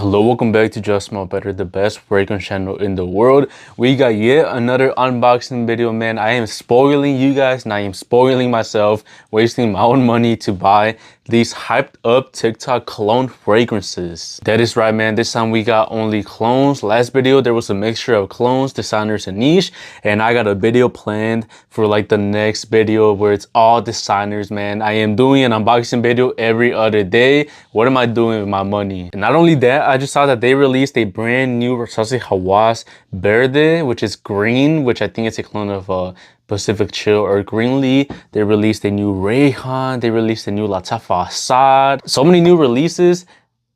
Hello, welcome back to Just Smell Better, the best fragrance channel in the world. We got yet another unboxing video, man. I am spoiling you guys and I am spoiling myself, wasting my own money to buy these hyped up TikTok cologne fragrances. That is right, man. This time we got only clones. Last video there was a mixture of clones, designers, and niche, and I got a video planned for like the next video where it's all designers, man. I am doing an unboxing video every other day. What am I doing with my money? And not only that, I just saw that they released a brand new Versace Hawass Verde, which is green, which I think it's a clone of Pacific Chill or Greenlee. They released a new Rayhan. They released a new Lattafa Fire. So many new releases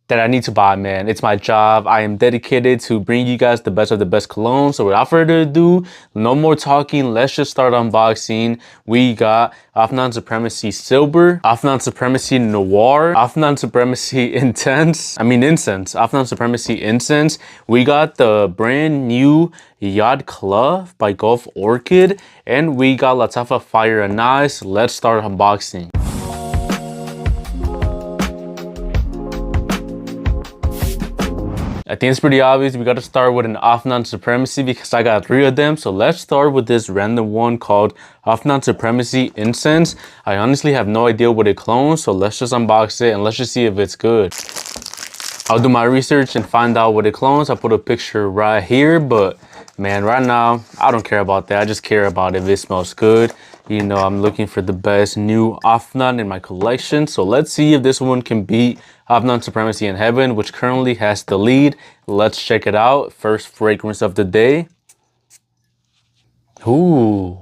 that I need to buy, man. It's my job. I am dedicated to bring you guys the best of the best cologne. So without further ado, no more talking. Let's just start unboxing. We got Afnan Supremacy Silver, Afnan Supremacy Noir, Afnan Supremacy Incense. Afnan Supremacy Incense. We got the brand new Yacht Club by Orchid, and we got Lattafa Fire and Nice. Let's start unboxing. I think it's pretty obvious. We got to start with an Afnan Supremacy because I got 3 of them. So let's start with this random one called Afnan Supremacy Incense. I honestly have no idea what it clones, so let's just unbox it and let's just see if it's good. I'll do my research and find out what it clones. I'll put a picture right here, but man, right now, I don't care about that. I just care about if it smells good. You know, I'm looking for the best new Afnan in my collection. So let's see if this one can beat Afnan Supremacy in Heaven, which currently has the lead. Let's check it out. First fragrance of the day. Ooh,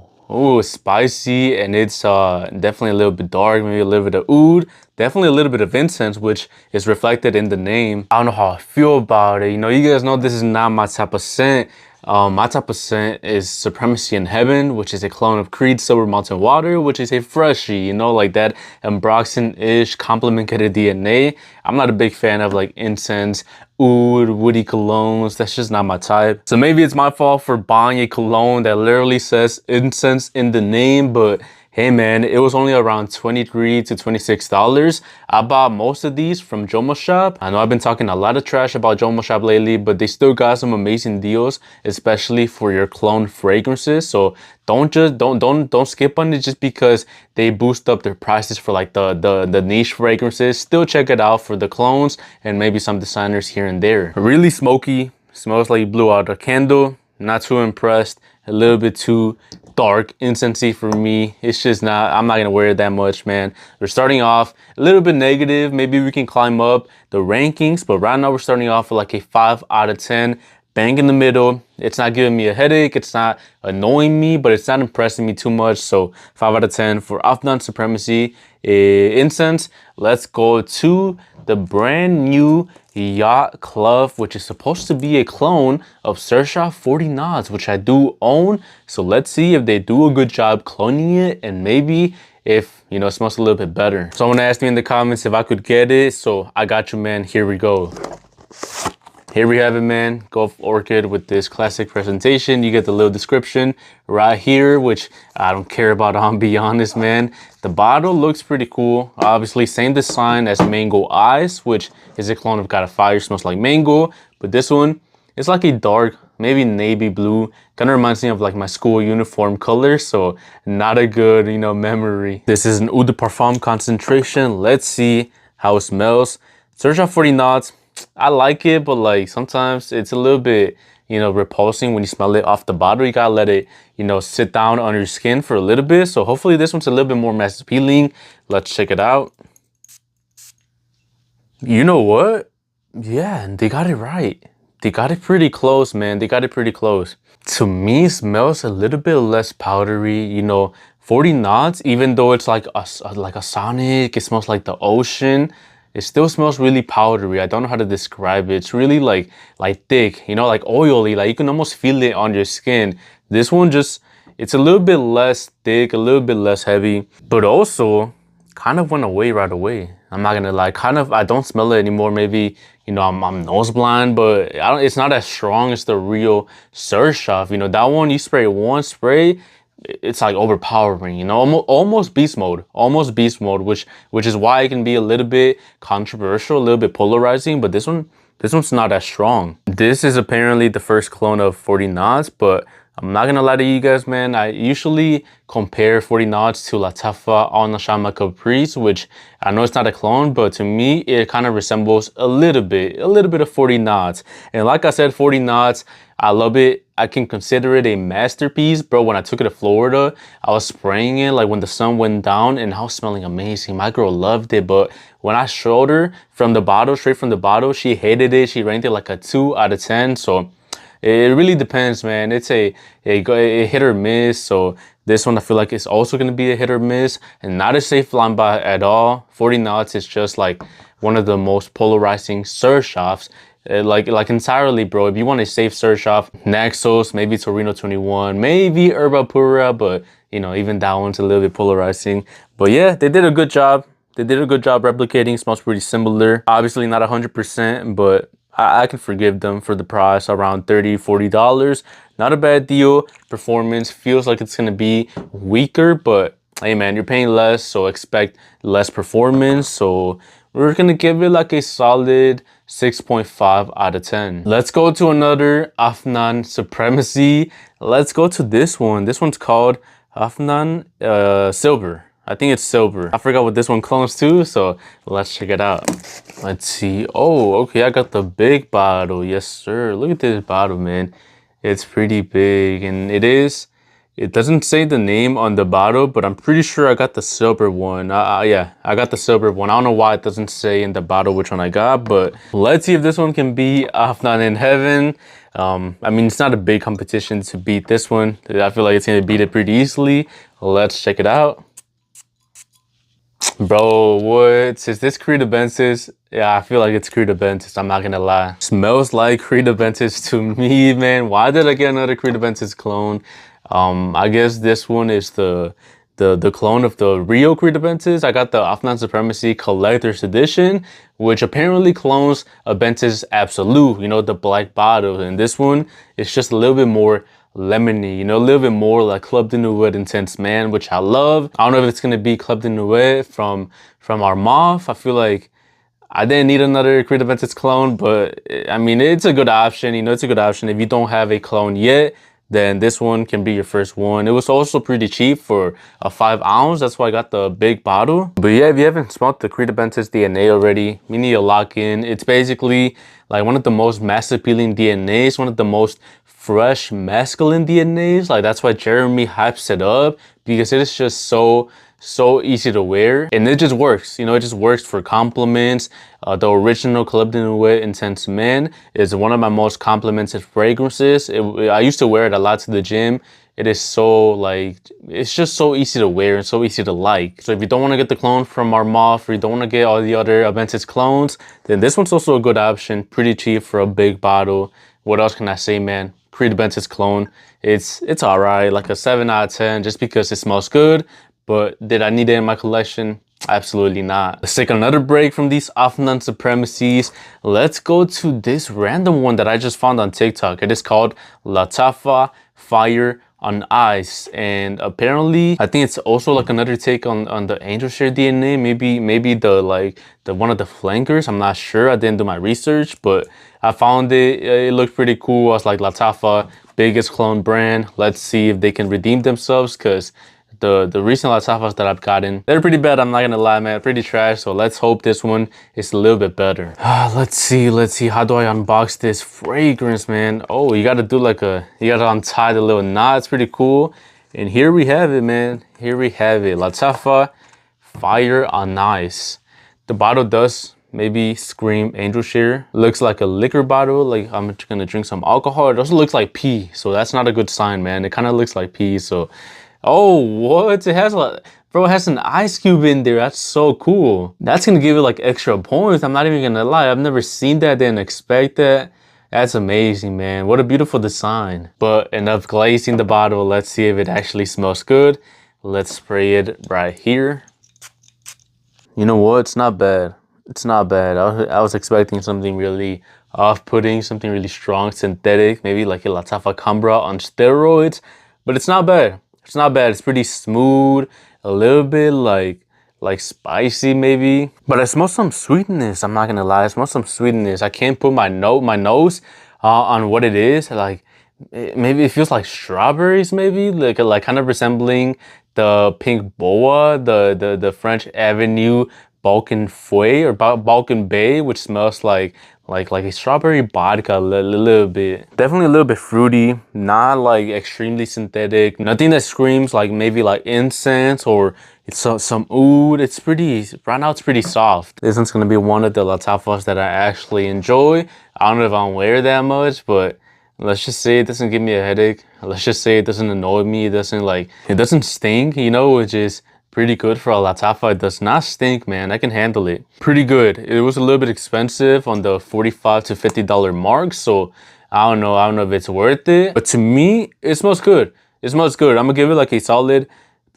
spicy, and it's definitely a little bit dark, maybe a little bit of oud, definitely a little bit of incense, which is reflected in the name. I don't know how I feel about it. You know, you guys know this is not my type of scent. My type of scent is Supremacy in Heaven, which is a clone of Creed Silver Mountain Water, which is a freshie, you know, like that Ambroxan-ish complicated DNA. I'm not a big fan of like incense, oud, woody colognes. That's just not my type. So maybe it's my fault for buying a cologne that literally says incense in the name, but hey man, it was only around $23 to $26. I bought most of these from Jomo Shop. I know I've been talking a lot of trash about Jomo Shop lately, but they still got some amazing deals, especially for your clone fragrances. So don't skip on it just because they boost up their prices for like the niche fragrances. Still check it out for the clones and maybe some designers here and there. Really smoky, smells like you blew out a candle. Not too impressed. A little bit too dark, incensey for me. It's just not, I'm not gonna wear it that much, man. We're starting off a little bit negative. Maybe we can climb up the rankings, but right now we're starting off with like a 5 out of 10. Bang in the middle. It's not giving me a headache. It's not annoying me, but it's not impressing me too much. So 5 out of 10 for Afnan Supremacy Incense. Let's go to the brand new Yacht Club, which is supposed to be a clone of Xerjoff 40 Knots, which I do own. So let's see if they do a good job cloning it, and maybe if, you know, it smells a little bit better. Someone asked me in the comments if I could get it, so I got you, man. Here we go. Here we have it, man. Orchid with this classic presentation. You get the little description right here, which I don't care about, I'll be honest, man. The bottle looks pretty cool. Obviously, same design as Mango Eyes, which is a clone of Got a Fire, smells like mango. But this one, it's like a dark, maybe navy blue. Kind of reminds me of like my school uniform color, so not a good, you know, memory. This is an Eau de Parfum concentration. Let's see how it smells. Xerjoff 40 Knots. I like it, but like sometimes it's a little bit, you know, repulsing when you smell it off the bottle. You gotta let it, you know, sit down on your skin for a little bit. So hopefully this one's a little bit more mass appealing. Let's check it out. You know what? Yeah, they got it right. They got it pretty close, man. They got it pretty close. To me, it smells a little bit less powdery. You know, 40 Knots, even though it's like a sonic, it smells like the ocean. It still smells really powdery. I don't know how to describe it. It's really like thick, you know, like oily. Like you can almost feel it on your skin. This one just, it's a little bit less thick, a little bit less heavy, but also kind of went away right away. I'm not gonna lie, I don't smell it anymore. Maybe, you know, I'm nose blind, but it's not as strong as the real Xerjoff. You know, that one, you spray one spray, it's like overpowering, you know, almost beast mode, which is why it can be a little bit controversial, a little bit polarizing. But this one, this one's not as strong. This is apparently the first clone of 40 knots, but I'm not gonna lie to you guys, man. I usually compare 40 knots to Lattafa Al Caprice, which I know it's not a clone, but to me, it kind of resembles a little bit of 40 knots. And like I said, 40 knots, I love it. I can consider it a masterpiece, bro. When I took it to Florida, I was spraying it like when the sun went down and I was smelling amazing. My girl loved it, but when I showed her from the bottle, straight from the bottle, she hated it. She ranked it like a 2 out of 10. So it really depends, man. It's a hit or miss. So this one I feel like it's also going to be a hit or miss, and not a safe line buy at all. 40 knots is just like one of the most polarizing Xerjoffs. Like entirely, bro. If you want a safe Xerjoff, Naxos, maybe Torino 21, maybe Herba Pura, but you know, even that one's a little bit polarizing. But yeah, they did a good job. They did a good job replicating. Smells pretty similar. Obviously not 100%, but I can forgive them for the price, around $30–40. Not a bad deal. Performance feels like it's gonna be weaker, but hey man, you're paying less, so expect less performance. So we're gonna give it like a solid 6.5 out of 10. Let's go to another Afnan Supremacy. Let's go to this one. This one's called Afnan Silver. I think it's silver. I forgot what this one clones to, so let's check it out. Let's see. Oh, okay, I got the big bottle. Yes, sir. Look at this bottle, man. It's pretty big, and it doesn't say the name on the bottle, but I'm pretty sure I got the silver one. Yeah, I got the silver one. I don't know why it doesn't say in the bottle which one I got, but let's see if this one can be Afnan in heaven. I mean, it's not a big competition to beat this one. I feel like it's gonna beat it pretty easily. Let's check it out. Bro, what? Is this Creed Aventus? Yeah, I feel like it's Creed Aventus, I'm not gonna lie. Smells like Creed Aventus to me, man. Why did I get another Creed Aventus clone? I guess this one is the clone of the Rio Creed Aventus. I got the Afnan Supremacy Collector's Edition, which apparently clones Aventus Absolute, you know, the black bottle. And this one is just a little bit more lemony, you know, a little bit more like Club de Noir Intense Man, which I love. I don't know if it's gonna be Club de Noir from Armagh. I feel like I didn't need another Creed Aventus clone, but I mean, it's a good option. You know, it's a good option. If you don't have a clone yet, then this one can be your first one. It was also pretty cheap for a 5 ounce. That's why I got the big bottle. But yeah, if you haven't smelled the Creed Aventus DNA already, you need to lock in. It's basically like one of the most mass appealing DNAs, one of the most fresh masculine DNAs. Like that's why Jeremy hypes it up, because it is just so easy to wear, and it just works. You know, it just works for compliments. The original Club de Noir Intense Man is one of my most complimented fragrances. I used to wear it a lot to the gym. It is so like, it's just so easy to wear and so easy to like. So if you don't want to get the clone from Armagh, or you don't want to get all the other Aventus clones, then this one's also a good option. Pretty cheap for a big bottle. What else can I say, man? Creed Aventus clone, it's all right, like a 7 out of 10, just because it smells good. But did I need it in my collection? Absolutely not. Let's take another break from these Afnan Supremacies. Let's go to this random one that I just found on TikTok. It is called Lattafa Fire on Ice, and apparently I think it's also like another take on the angel share DNA. Maybe the one of the flankers. I'm not sure. I didn't do my research, but I found it. It looked pretty cool. I was like, Lattafa, biggest clone brand. Let's see if they can redeem themselves, because the recent Lattafas that I've gotten, they're pretty bad. I'm not gonna lie, man, pretty trash. So let's hope this one is a little bit better. Let's see. How do I unbox this fragrance, man? Oh, you gotta do you gotta untie the little knot. It's pretty cool. And here we have it, man. Here we have it. Lattafa Fire on Ice. The bottle does maybe scream angel share. Looks like a liquor bottle, like I'm gonna drink some alcohol. It also looks like pee, so that's not a good sign, man. It kind of looks like pee. So oh, what? It has bro, it has an ice cube in there. That's so cool. That's gonna give it like extra points. I'm not even gonna lie. I've never seen that. Didn't expect that. That's amazing, man. What a beautiful design. But enough glazing the bottle. Let's see if it actually smells good. Let's spray it right here. You know what? It's not bad. It's not bad. I was expecting something really off-putting, something really strong, synthetic, maybe like a Lattafa Cambra on steroids. But it's not bad. It's not bad. It's pretty smooth, a little bit like like spicy maybe, but I smell some sweetness. I'm not gonna lie, I smell some sweetness. I can't put my nose on what it is. Like maybe it feels like strawberries, maybe like kind of resembling the pink boa, the French Avenue Balkan Fouet or Balkan Bay, which smells like a strawberry vodka a little bit. Definitely a little bit fruity, not like extremely synthetic. Nothing that screams like maybe like incense or it's some oud. It's pretty, right now it's pretty soft. This one's gonna be one of the Lattafas that I actually enjoy. I don't know if I don't wear that much, but let's just say it doesn't give me a headache. Let's just say it doesn't annoy me. It doesn't stink, you know, which is pretty good for a Lattafa. It does not stink, man. I can handle it. Pretty good. It was a little bit expensive on the $45 to $50 mark, so I don't know if it's worth it. But to me, it smells good. It smells good. I'm gonna give it like a solid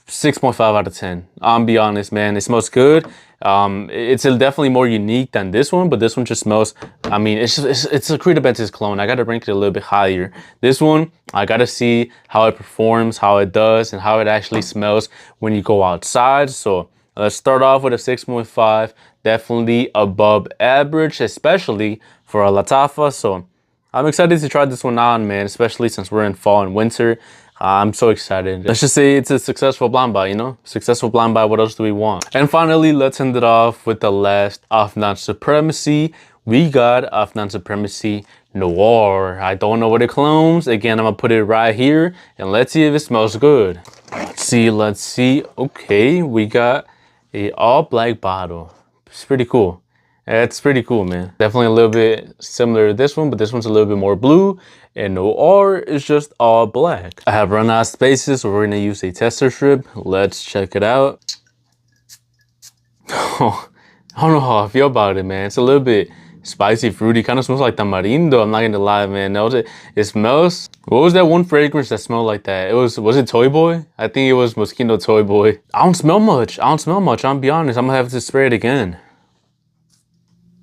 6.5 out of 10. I'll be honest, man. It smells good. It's definitely more unique than this one, but this one just smells, I mean, it's a Creed Aventus clone. I gotta rank it a little bit higher. This one, I gotta see how it performs, how it does, and how it actually smells when you go outside. So let's start off with a 6.5. Definitely above average, especially for a Lattafa. So I'm excited to try this one on, man, especially since we're in fall and winter. I'm so excited. Let's just say it's a successful blind buy, you know? Successful blind buy, what else do we want? And finally, let's end it off with the last Afnan Supremacy. We got Afnan Supremacy Noir. I don't know what it clones. Again, I'm gonna put it right here and let's see if it smells good. Let's see. Okay, we got a all black bottle. It's pretty cool. It's pretty cool, man. Definitely a little bit similar to this one, but this one's a little bit more blue. And Noir is just all black. I have run out of spaces, so we're gonna use a tester strip. Let's check it out. I don't know how I feel about it, man. It's a little bit spicy, fruity. Kind of smells like tamarindo. I'm not gonna lie, man. It smells. What was that one fragrance that smelled like that? Was it Toy Boy? I think it was Mosquito Toy Boy. I don't smell much. I'll be honest. I'm gonna have to spray it again.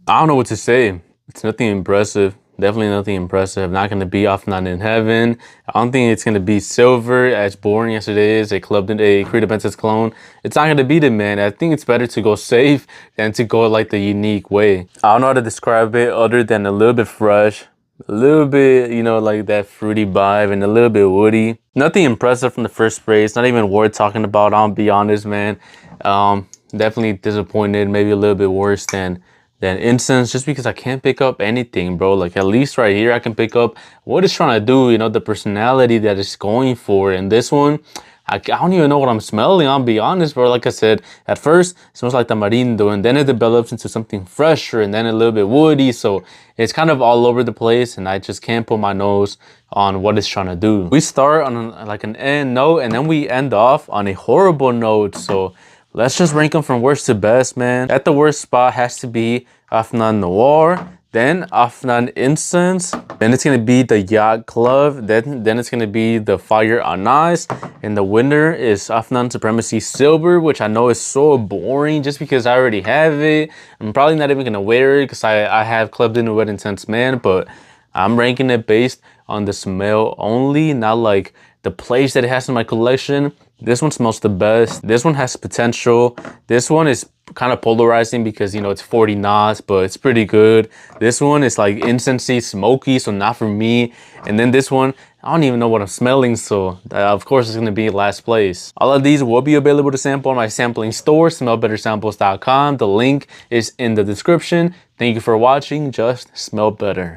I don't know what to say. It's nothing impressive. Definitely nothing impressive. Not gonna be Afnan in heaven. I don't think it's gonna be silver, as boring as it is. A Creed Aventus clone. It's not gonna beat it, man. I think it's better to go safe than to go like the unique way. I don't know how to describe it other than a little bit fresh, a little bit, you know, like that fruity vibe, and a little bit woody. Nothing impressive from the first spray. It's not even worth talking about. I'll be honest, man. Definitely disappointed. Maybe a little bit worse than Incense, just because I can't pick up anything, bro. Like at least right here I can pick up what it's trying to do, you know, the personality that it's going for. And this one, I don't even know what I'm smelling, I'll be honest, bro. Like I said, at first it smells like tamarindo, and then it develops into something fresher, and then a little bit woody. So it's kind of all over the place, and I just can't put my nose on what it's trying to do. We start on like an end note, and then we end off on a horrible note. So let's just rank them from worst to best, man. At the worst spot has to be Afnan Noir, then Afnan Incense, then it's gonna be the Yacht Glove, then it's gonna be the Fire on Ice, and the winner is Afnan Supremacy Silver, which I know is so boring just because I already have it. I'm probably not even gonna wear it because I have Clubbed in a Wet Intense Man, but I'm ranking it based on the smell only, not like the place that it has in my collection. This one smells the best. This one has potential. This one is kind of polarizing because, you know, it's 40 knots, but it's pretty good. This one is like incensey, smoky, so not for me. And then this one, I don't even know what I'm smelling, so of course it's gonna be last place. All of these will be available to sample on my sampling store, smellbettersamples.com. The link is in the description. Thank you for watching. Just smell better.